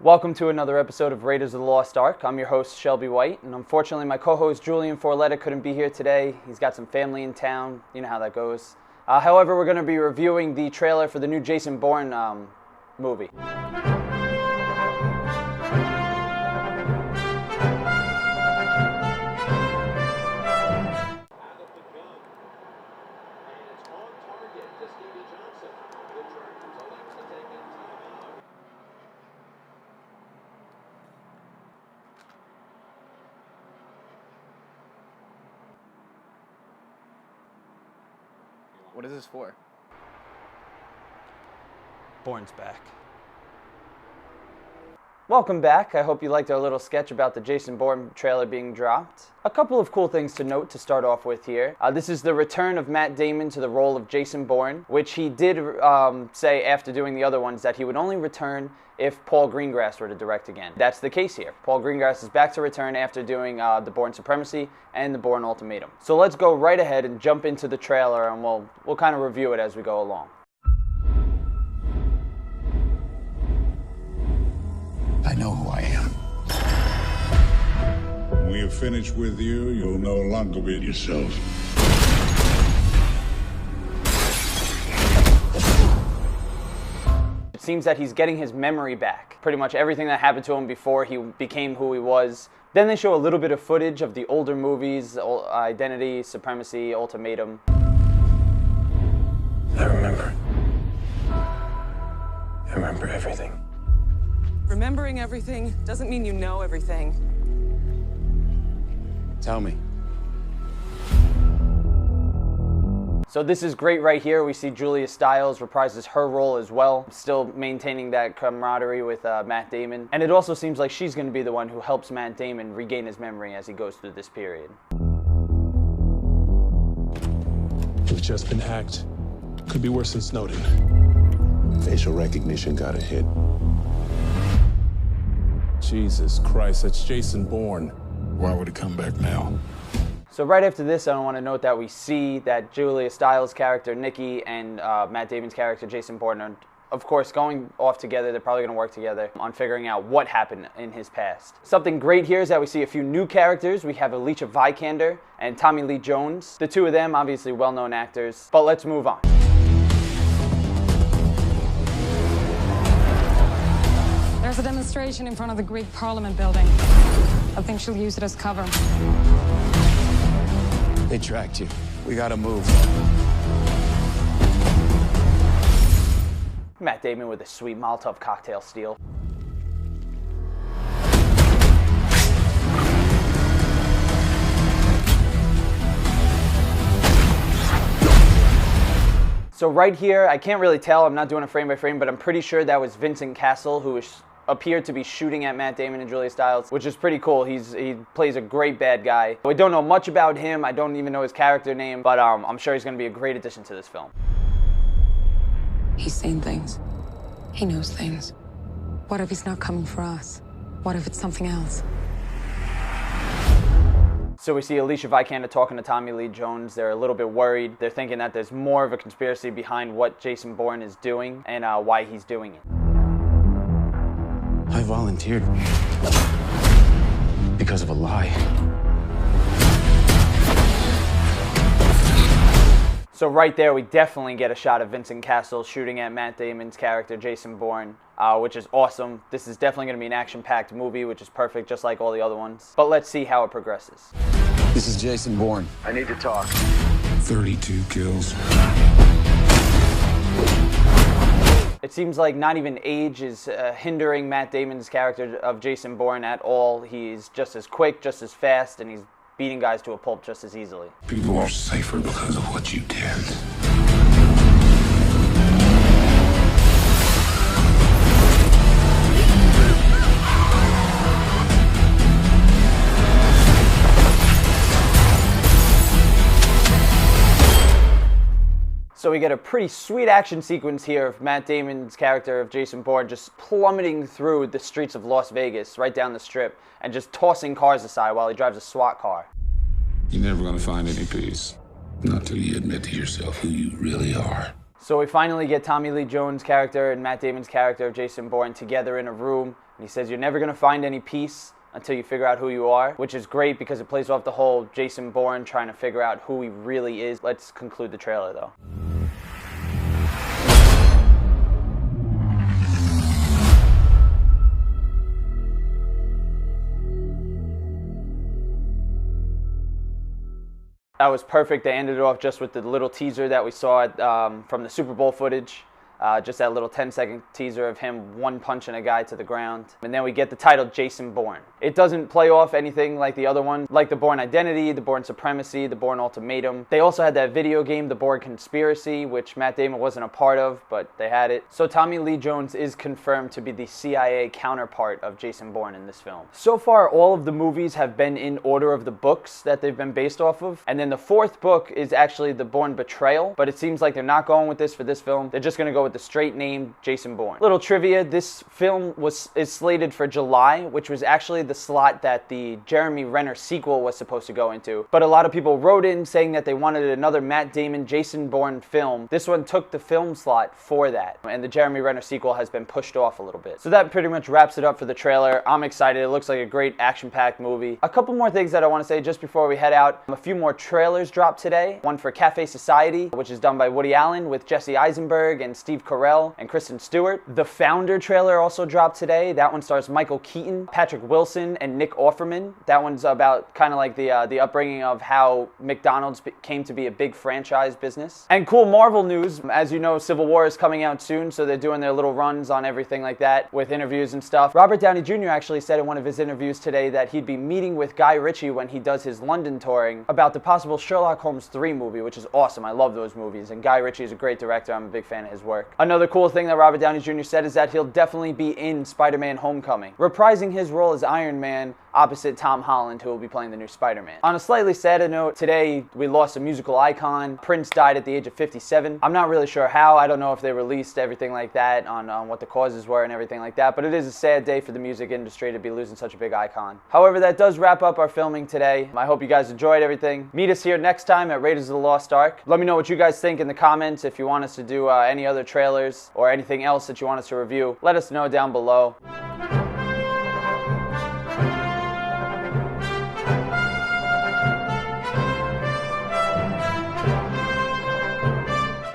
Welcome to another episode of Raiders of the Lost Ark. I'm your host, Shelby White, and unfortunately my co-host Julian Forletta couldn't be here today. He's got some family in town. You know how that goes. However, we're going to be reviewing the trailer for the new Jason Bourne movie. What is this for? Bourne's back. Welcome back. I hope you liked our little sketch about the Jason Bourne trailer being dropped. A couple of cool things to note to start off with here. This is the return of Matt Damon to the role of Jason Bourne, which he did say after doing the other ones that he would only return if Paul Greengrass were to direct again. That's the case here. Paul Greengrass is back to return after doing the Bourne Supremacy and the Bourne Ultimatum. So let's go right ahead and jump into the trailer, and we'll kind of review it as we go along. I know who I am. When we are finished with you, you'll no longer be yourself. It seems that he's getting his memory back. Pretty much everything that happened to him before he became who he was. Then they show a little bit of footage of the older movies, Identity, Supremacy, Ultimatum. I remember. I remember everything. Remembering everything doesn't mean you know everything. Tell me. So this is great right here. We see Julia Stiles reprises her role as well, still maintaining that camaraderie with Matt Damon. And it also seems like she's going to be the one who helps Matt Damon regain his memory as he goes through this period. We've just been hacked. Could be worse than Snowden. Facial recognition got a hit. Jesus Christ, that's Jason Bourne. Why would he come back now? So right after this, I want to note that we see that Julia Stiles' character, Nikki, and Matt Damon's character, Jason Bourne, are, of course, going off together. They're probably going to work together on figuring out what happened in his past. Something great here is that we see a few new characters. We have Alicia Vikander and Tommy Lee Jones. The two of them, obviously well-known actors. But let's move on. There's a demonstration in front of the Greek Parliament building. I think she'll use it as cover. They tracked you. We gotta move. Matt Damon with a sweet Molotov cocktail steal. So right here, I can't really tell, I'm not doing a frame by frame, but I'm pretty sure that was Vincent Cassel who appeared to be shooting at Matt Damon and Julia Stiles, which is pretty cool. He plays a great bad guy. We don't know much about him. I don't even know his character name, but I'm sure he's going to be a great addition to this film. He's seen things. He knows things. What if he's not coming for us? What if it's something else? So we see Alicia Vikander talking to Tommy Lee Jones. They're a little bit worried. They're thinking that there's more of a conspiracy behind what Jason Bourne is doing and why he's doing it. I volunteered because of a lie. So right there, we definitely get a shot of Vincent Cassel shooting at Matt Damon's character, Jason Bourne, which is awesome. This is definitely going to be an action-packed movie, which is perfect, just like all the other ones. But let's see how it progresses. This is Jason Bourne. I need to talk. 32 kills. It seems like not even age is hindering Matt Damon's character of Jason Bourne at all. He's just as quick, just as fast, and he's beating guys to a pulp just as easily. People are safer because of what you did. So we get a pretty sweet action sequence here of Matt Damon's character of Jason Bourne just plummeting through the streets of Las Vegas, right down the strip, and just tossing cars aside while he drives a SWAT car. You're never gonna find any peace. Not till you admit to yourself who you really are. So we finally get Tommy Lee Jones' character and Matt Damon's character of Jason Bourne together in a room, and he says, "You're never going to find any peace until you figure out who you are," which is great because it plays off the whole Jason Bourne trying to figure out who he really is. Let's conclude the trailer though. That was perfect. They ended it off just with the little teaser that we saw from the Super Bowl footage. Just that little 10-second teaser of him one-punching a guy to the ground. And then we get the title Jason Bourne. It doesn't play off anything like the other one, like the Bourne Identity, the Bourne Supremacy, the Bourne Ultimatum. They also had that video game, the Bourne Conspiracy, which Matt Damon wasn't a part of, but they had it. So Tommy Lee Jones is confirmed to be the CIA counterpart of Jason Bourne in this film. So far, all of the movies have been in order of the books that they've been based off of. And then the fourth book is actually the Bourne Betrayal, but it seems like they're not going with this for this film. They're just going to go with the straight name Jason Bourne. Little trivia, this film is slated for July, which was actually the slot that the Jeremy Renner sequel was supposed to go into. But a lot of people wrote in saying that they wanted another Matt Damon Jason Bourne film. This one took the film slot for that, and the Jeremy Renner sequel has been pushed off a little bit. So that pretty much wraps it up for the trailer. I'm excited. It looks like a great action-packed movie. A couple more things that I want to say just before we head out. A few more trailers dropped today. One for Cafe Society, which is done by Woody Allen with Jesse Eisenberg and Steve Carell and Kristen Stewart. The Founder trailer also dropped today. That one stars Michael Keaton, Patrick Wilson, and Nick Offerman. That one's about kind of like the upbringing of how McDonald's came to be a big franchise business. And cool Marvel news, as you know, Civil War is coming out soon, so they're doing their little runs on everything like that with interviews and stuff. Robert Downey Jr. actually said in one of his interviews today that he'd be meeting with Guy Ritchie when he does his London touring about the possible Sherlock Holmes 3 movie, which is awesome. I love those movies, and Guy Ritchie is a great director. I'm a big fan of his work. Another cool thing that Robert Downey Jr. said is that he'll definitely be in Spider-Man Homecoming, reprising his role as Iron Man opposite Tom Holland, who will be playing the new Spider-Man. On a slightly sadder note, today we lost a musical icon. Prince died at the age of 57. I'm not really sure how. I don't know if they released everything like that on what the causes were and everything like that, but it is a sad day for the music industry to be losing such a big icon. However, that does wrap up our filming today. I hope you guys enjoyed everything. Meet us here next time at Raiders of the Lost Ark. Let me know what you guys think in the comments. If you want us to do any other trailers or anything else that you want us to review, let us know down below.